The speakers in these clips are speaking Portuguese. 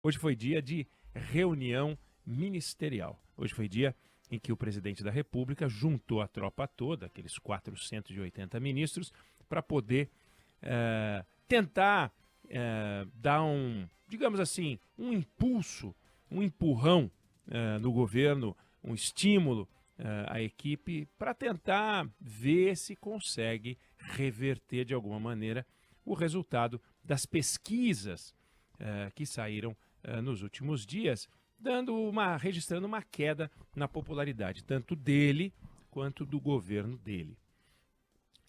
Hoje foi dia de reunião ministerial. Hoje foi dia em que o presidente da República juntou a tropa toda, aqueles 480 ministros, para poder tentar dar digamos assim, um impulso, um empurrão no governo, um estímulo à equipe para tentar ver se consegue reverter de alguma maneira o resultado das pesquisas que saíram nos últimos dias, registrando uma queda na popularidade, tanto dele quanto do governo dele.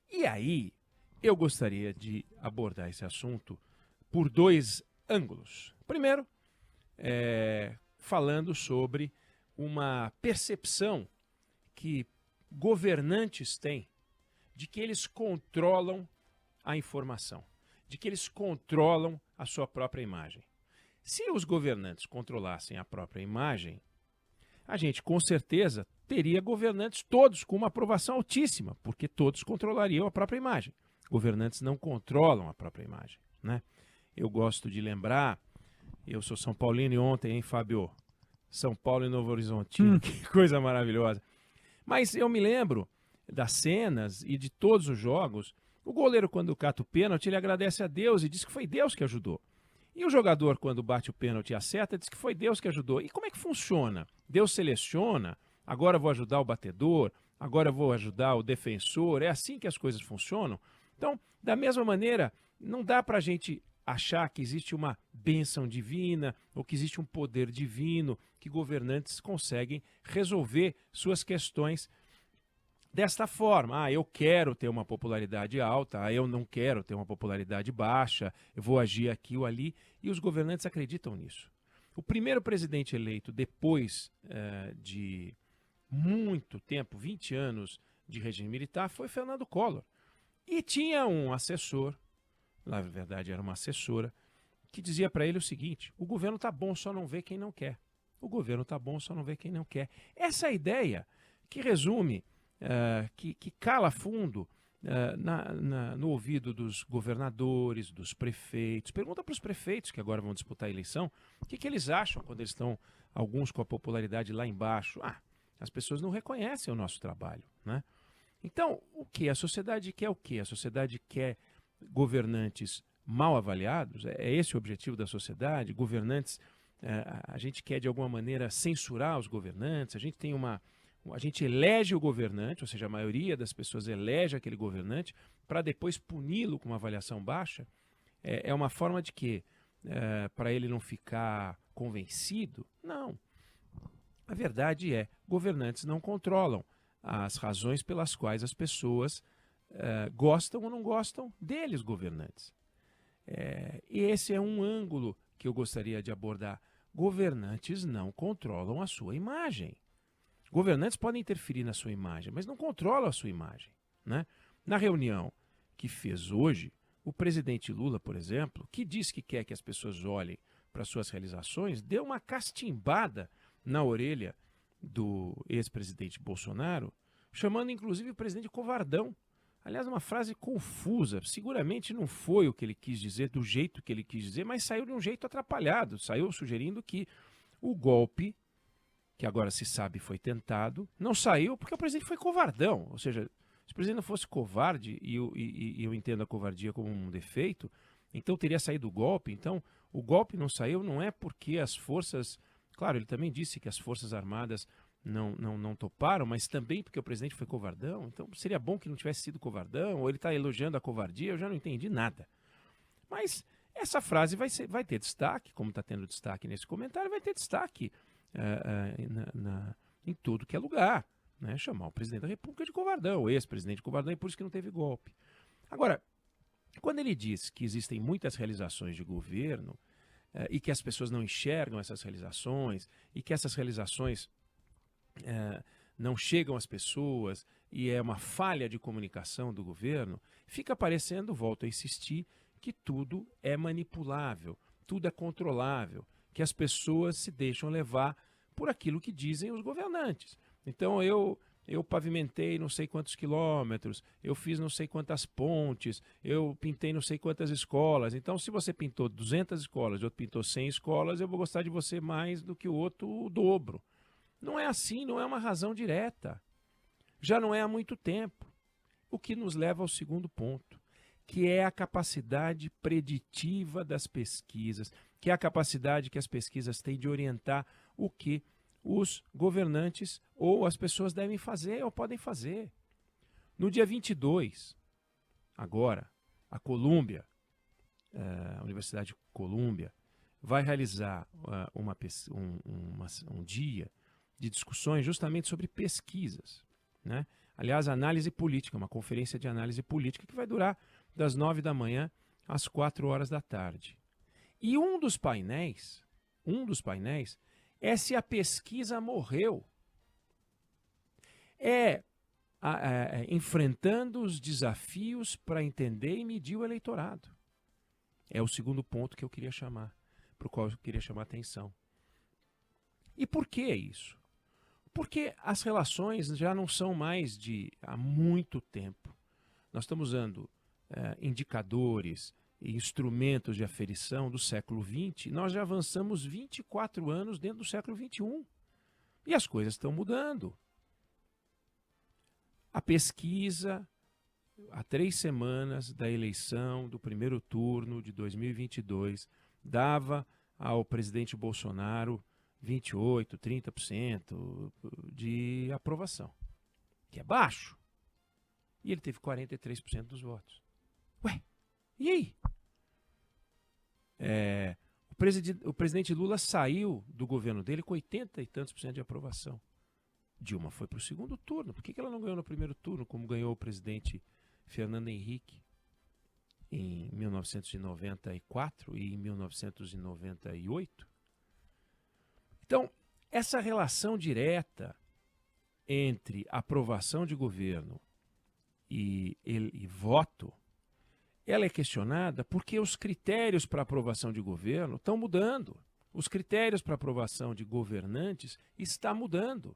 E aí, eu gostaria de abordar esse assunto por dois ângulos. Primeiro, falando sobre uma percepção que governantes têm de que eles controlam a informação, de que eles controlam a sua própria imagem. Se os governantes controlassem a própria imagem, a gente com certeza teria governantes todos com uma aprovação altíssima, porque todos controlariam a própria imagem. Governantes não controlam a própria imagem, né? Eu gosto de lembrar, eu sou São Paulino e ontem, hein, Fábio? São Paulo e Novo Horizontino, que coisa maravilhosa. Mas eu me lembro das cenas e de todos os jogos. O goleiro, quando cata o pênalti, ele agradece a Deus e diz que foi Deus que ajudou. E o jogador, quando bate o pênalti e acerta, diz que foi Deus que ajudou. E como é que funciona? Deus seleciona, agora eu vou ajudar o batedor, agora eu vou ajudar o defensor. É assim que as coisas funcionam? Então, da mesma maneira, não dá para a gente achar que existe uma bênção divina ou que existe um poder divino, que governantes conseguem resolver suas questões desta forma. Eu quero ter uma popularidade alta, eu não quero ter uma popularidade baixa, eu vou agir aqui ou ali, e os governantes acreditam nisso. O primeiro presidente eleito depois de muito tempo, 20 anos de regime militar, foi Fernando Collor. E tinha um assessor, na verdade era uma assessora, que dizia para ele o seguinte: o governo está bom, só não vê quem não quer. O governo está bom, só não vê quem não quer. Essa ideia que resume, que cala fundo no ouvido dos governadores, dos prefeitos. Pergunta para os prefeitos que agora vão disputar a eleição, o que eles acham quando eles estão, alguns com a popularidade lá embaixo. As pessoas não reconhecem o nosso trabalho, né? Então, o que? A sociedade quer o quê? A sociedade quer governantes mal avaliados? É esse o objetivo da sociedade? Governantes, a gente quer de alguma maneira censurar os governantes, a gente elege o governante, ou seja, a maioria das pessoas elege aquele governante para depois puni-lo com uma avaliação baixa. É uma forma de quê? Para ele não ficar convencido? Não. A verdade é, governantes não controlam as razões pelas quais as pessoas gostam ou não gostam deles, governantes. E esse é um ângulo que eu gostaria de abordar. Governantes não controlam a sua imagem. Governantes podem interferir na sua imagem, mas não controlam a sua imagem, né? Na reunião que fez hoje, o presidente Lula, por exemplo, que diz que quer que as pessoas olhem para suas realizações, deu uma castimbada na orelha do ex-presidente Bolsonaro, chamando inclusive o presidente de covardão. Aliás, uma frase confusa, seguramente não foi o que ele quis dizer, do jeito que ele quis dizer, mas saiu de um jeito atrapalhado, saiu sugerindo que o golpe, que agora se sabe foi tentado, não saiu porque o presidente foi covardão. Ou seja, se o presidente não fosse covarde, e eu entendo a covardia como um defeito, então teria saído o golpe. Então, o golpe não saiu não é porque as forças... Claro, ele também disse que as Forças Armadas não toparam, mas também porque o presidente foi covardão. Então, seria bom que não tivesse sido covardão, ou ele está elogiando a covardia, eu já não entendi nada. Mas essa frase vai ter destaque, como está tendo destaque nesse comentário, vai ter destaque em tudo que é lugar, né? Chamar o presidente da República de covardão, o ex-presidente de covardão, e por isso que não teve golpe. Agora, quando ele diz que existem muitas realizações de governo e que as pessoas não enxergam essas realizações e que essas realizações não chegam às pessoas e é uma falha de comunicação do governo, fica parecendo, volto a insistir, que tudo é manipulável, tudo é controlável, que as pessoas se deixam levar por aquilo que dizem os governantes. Então eu eu pavimentei não sei quantos quilômetros, eu fiz não sei quantas pontes, eu pintei não sei quantas escolas. Então, se você pintou 200 escolas e outro pintou 100 escolas, eu vou gostar de você mais do que o outro, o dobro. Não é assim, não é uma razão direta. Já não é há muito tempo. O que nos leva ao segundo ponto, que é a capacidade preditiva das pesquisas, que é a capacidade que as pesquisas têm de orientar o que os governantes ou as pessoas devem fazer ou podem fazer. No dia 22, agora, a Colômbia, a Universidade de Colômbia, vai realizar um dia de discussões justamente sobre pesquisas, né? Aliás, análise política, uma conferência de análise política que vai durar das 9 da manhã às 4 horas da tarde. E um dos painéis é se a pesquisa morreu. Enfrentando os desafios para entender e medir o eleitorado. É o segundo ponto que eu queria chamar, para o qual eu queria chamar a atenção. E por que isso? Porque as relações já não são mais de há muito tempo. Nós estamos usando indicadores e instrumentos de aferição do século XX. Nós já avançamos 24 anos dentro do século XXI. E as coisas estão mudando. A pesquisa, há 3 semanas da eleição do primeiro turno de 2022, dava ao presidente Bolsonaro 28%, 30% de aprovação, que é baixo. E ele teve 43% dos votos. Ué, e aí? O presidente Lula saiu do governo dele com 80 e tantos % de aprovação. Dilma foi para o segundo turno. Por que ela não ganhou no primeiro turno, como ganhou o presidente Fernando Henrique em 1994 e em 1998? Então, essa relação direta entre aprovação de governo e voto, ela é questionada porque os critérios para aprovação de governo estão mudando. Os critérios para aprovação de governantes estão mudando.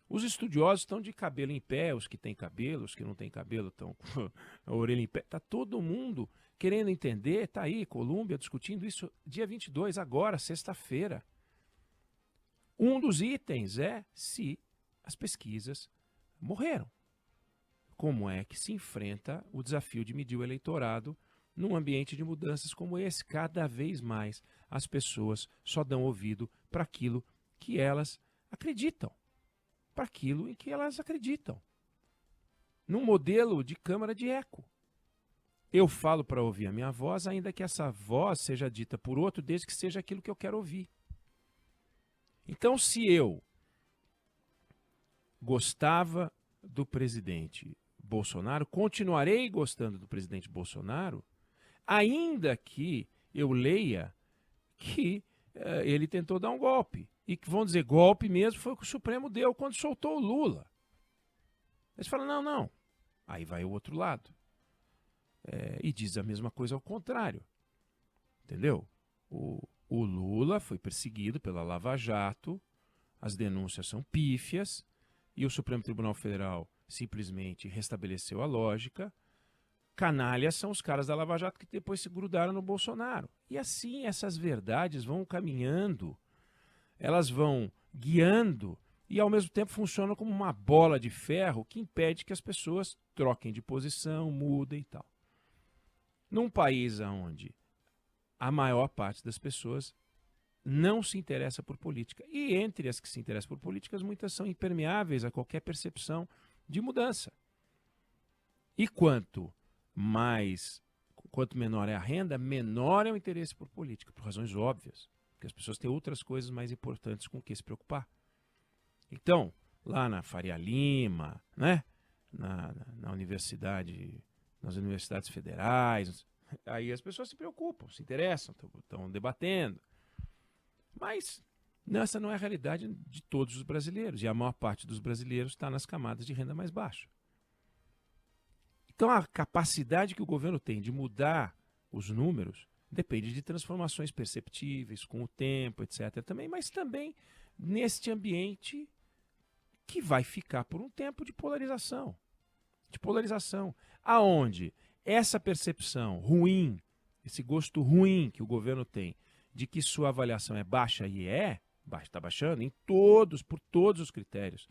Os estudiosos estão de cabelo em pé, os que têm cabelo, os que não têm cabelo estão com a orelha em pé. Está todo mundo querendo entender, está aí, Colômbia discutindo isso dia 22, agora, sexta-feira. Um dos itens é se as pesquisas morreram. Como é que se enfrenta o desafio de medir o eleitorado num ambiente de mudanças como esse? Cada vez mais as pessoas só dão ouvido para aquilo que elas acreditam. Para aquilo em que elas acreditam. Num modelo de câmara de eco. Eu falo para ouvir a minha voz, ainda que essa voz seja dita por outro, desde que seja aquilo que eu quero ouvir. Então, se eu gostava do presidente Bolsonaro, continuarei gostando do presidente Bolsonaro, ainda que eu leia que ele tentou dar um golpe. E que vão dizer, golpe mesmo foi o que o Supremo deu quando soltou o Lula. Eles falam, não. Aí vai o outro lado. E diz a mesma coisa ao contrário. Entendeu? O Lula foi perseguido pela Lava Jato, as denúncias são pífias, e o Supremo Tribunal Federal simplesmente restabeleceu a lógica. Canalhas são os caras da Lava Jato que depois se grudaram no Bolsonaro. E assim essas verdades vão caminhando, elas vão guiando e ao mesmo tempo funcionam como uma bola de ferro que impede que as pessoas troquem de posição, mudem e tal. Num país onde a maior parte das pessoas não se interessa por política. E entre as que se interessam por políticas, muitas são impermeáveis a qualquer percepção de mudança. E quanto menor é a renda, menor é o interesse por política, por razões óbvias. Porque as pessoas têm outras coisas mais importantes com que se preocupar. Então, lá na Faria Lima, né? na universidade, nas universidades federais, aí as pessoas se preocupam, se interessam, estão debatendo. Mas essa não é a realidade de todos os brasileiros. E a maior parte dos brasileiros está nas camadas de renda mais baixa. Então a capacidade que o governo tem de mudar os números depende de transformações perceptíveis com o tempo, etc. também, mas também neste ambiente que vai ficar por um tempo de polarização. Aonde essa percepção ruim, esse gosto ruim que o governo tem de que sua avaliação é baixa e está baixando por todos os critérios,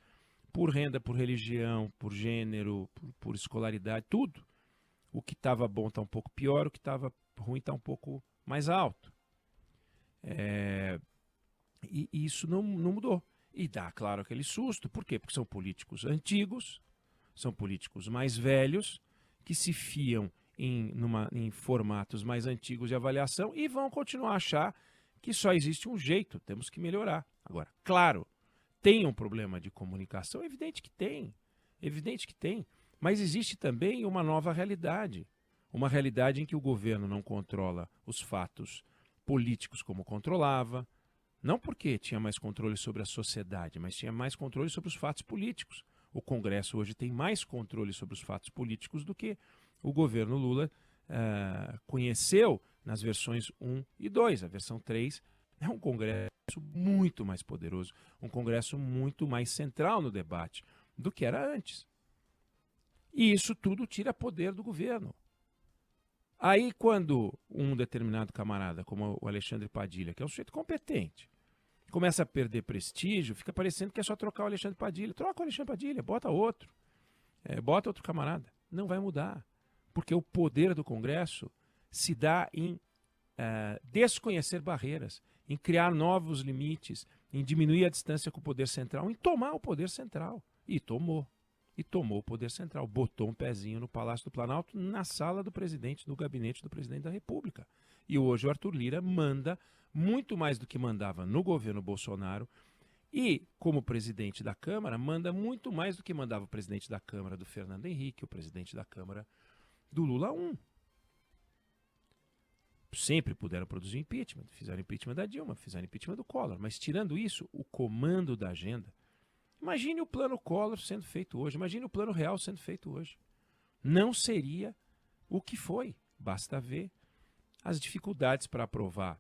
por renda, por religião, por gênero, por escolaridade, tudo. O que estava bom está um pouco pior, o que estava ruim está um pouco mais alto. E isso não mudou. E dá, claro, aquele susto. Por quê? Porque são políticos antigos, são políticos mais velhos, que se fiam em formatos mais antigos de avaliação e vão continuar a achar que só existe um jeito, temos que melhorar. Agora, claro, tem um problema de comunicação? Evidente que tem, mas existe também uma nova realidade. Uma realidade em que o governo não controla os fatos políticos como controlava, não porque tinha mais controle sobre a sociedade, mas tinha mais controle sobre os fatos políticos. O Congresso hoje tem mais controle sobre os fatos políticos do que o governo Lula conheceu nas versões 1 e 2. A versão 3 é um Congresso muito mais poderoso, um Congresso muito mais central no debate do que era antes. E isso tudo tira poder do governo. Aí quando um determinado camarada, como o Alexandre Padilha, que é um sujeito competente, começa a perder prestígio, fica parecendo que é só trocar o Alexandre Padilha. Troca o Alexandre Padilha, bota outro. Bota outro camarada. Não vai mudar. Porque o poder do Congresso se dá em desconhecer barreiras, em criar novos limites, em diminuir a distância com o poder central, em tomar o poder central. E tomou o poder central. Botou um pezinho no Palácio do Planalto, na sala do presidente, no gabinete do presidente da República. E hoje o Arthur Lira manda muito mais do que mandava no governo Bolsonaro e, como presidente da Câmara, manda muito mais do que mandava o presidente da Câmara do Fernando Henrique, o presidente da Câmara do Lula 1. Sempre puderam produzir impeachment, fizeram impeachment da Dilma, fizeram impeachment do Collor, mas tirando isso, o comando da agenda, imagine o plano Collor sendo feito hoje, imagine o plano real sendo feito hoje. Não seria o que foi, basta ver as dificuldades para aprovar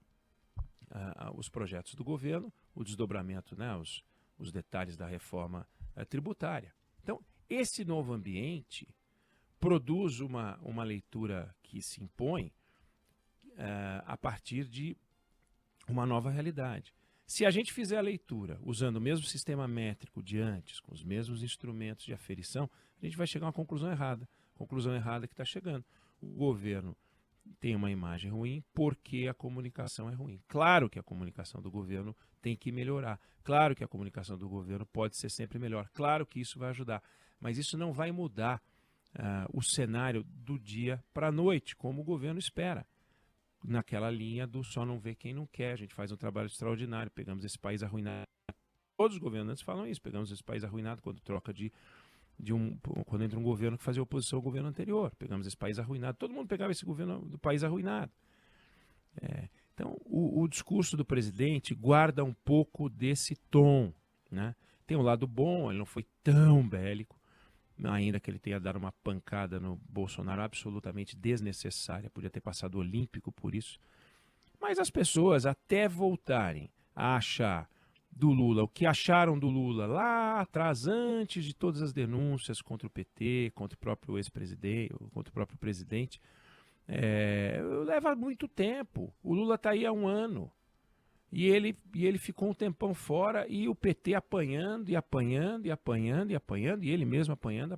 os projetos do governo, o desdobramento, né, os detalhes da reforma tributária. Então, esse novo ambiente produz uma leitura que se impõe a partir de uma nova realidade. Se a gente fizer a leitura usando o mesmo sistema métrico de antes, com os mesmos instrumentos de aferição, a gente vai chegar a uma conclusão errada. Conclusão errada que está chegando. O governo tem uma imagem ruim porque a comunicação é ruim. Claro que a comunicação do governo tem que melhorar. Claro que a comunicação do governo pode ser sempre melhor. Claro que isso vai ajudar. Mas isso não vai mudar o cenário do dia para a noite, como o governo espera. Naquela linha do só não vê quem não quer. A gente faz um trabalho extraordinário. Pegamos esse país arruinado. Todos os governantes falam isso. Pegamos esse país arruinado quando troca quando entra um governo que fazia oposição ao governo anterior. Pegamos esse país arruinado. Todo mundo pegava esse governo do país arruinado. Então, o discurso do presidente guarda um pouco desse tom, né? Tem um lado bom, ele não foi tão bélico, ainda que ele tenha dado uma pancada no Bolsonaro absolutamente desnecessária, podia ter passado olímpico por isso. Mas as pessoas até voltarem a achar do Lula o que acharam do Lula lá atrás, antes de todas as denúncias contra o PT, contra o próprio ex-presidente, contra o próprio presidente, leva muito tempo. O Lula está aí há um ano. E ele ficou um tempão fora e o PT apanhando, e ele mesmo apanhando,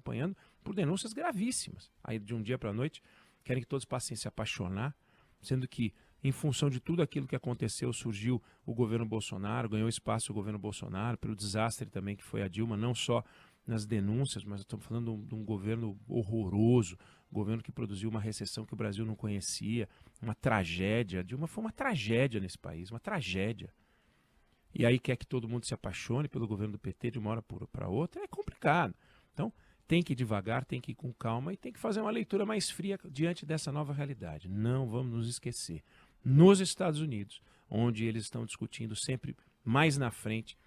por denúncias gravíssimas. Aí de um dia para a noite, querem que todos passem a se apaixonar, sendo que, em função de tudo aquilo que aconteceu, surgiu o governo Bolsonaro, ganhou espaço o governo Bolsonaro, pelo desastre também que foi a Dilma, não só nas denúncias, mas estamos falando de um governo horroroso, um governo que produziu uma recessão que o Brasil não conhecia, uma tragédia. A Dilma foi uma tragédia nesse país, uma tragédia. E aí quer que todo mundo se apaixone pelo governo do PT de uma hora para outra, é complicado. Então, tem que ir devagar, tem que ir com calma e tem que fazer uma leitura mais fria diante dessa nova realidade. Não vamos nos esquecer. Nos Estados Unidos, onde eles estão discutindo sempre mais na frente,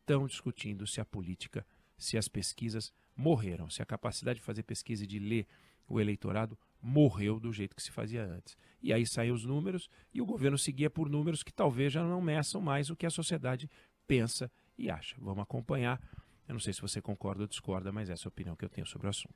estão discutindo se a política, se as pesquisas morreram, se a capacidade de fazer pesquisa e de ler o eleitorado morreu do jeito que se fazia antes. E aí saem os números e o governo seguia por números que talvez já não meçam mais o que a sociedade pensa e acha. Vamos acompanhar Eu não sei se você concorda ou discorda, mas essa é a opinião que eu tenho sobre o assunto.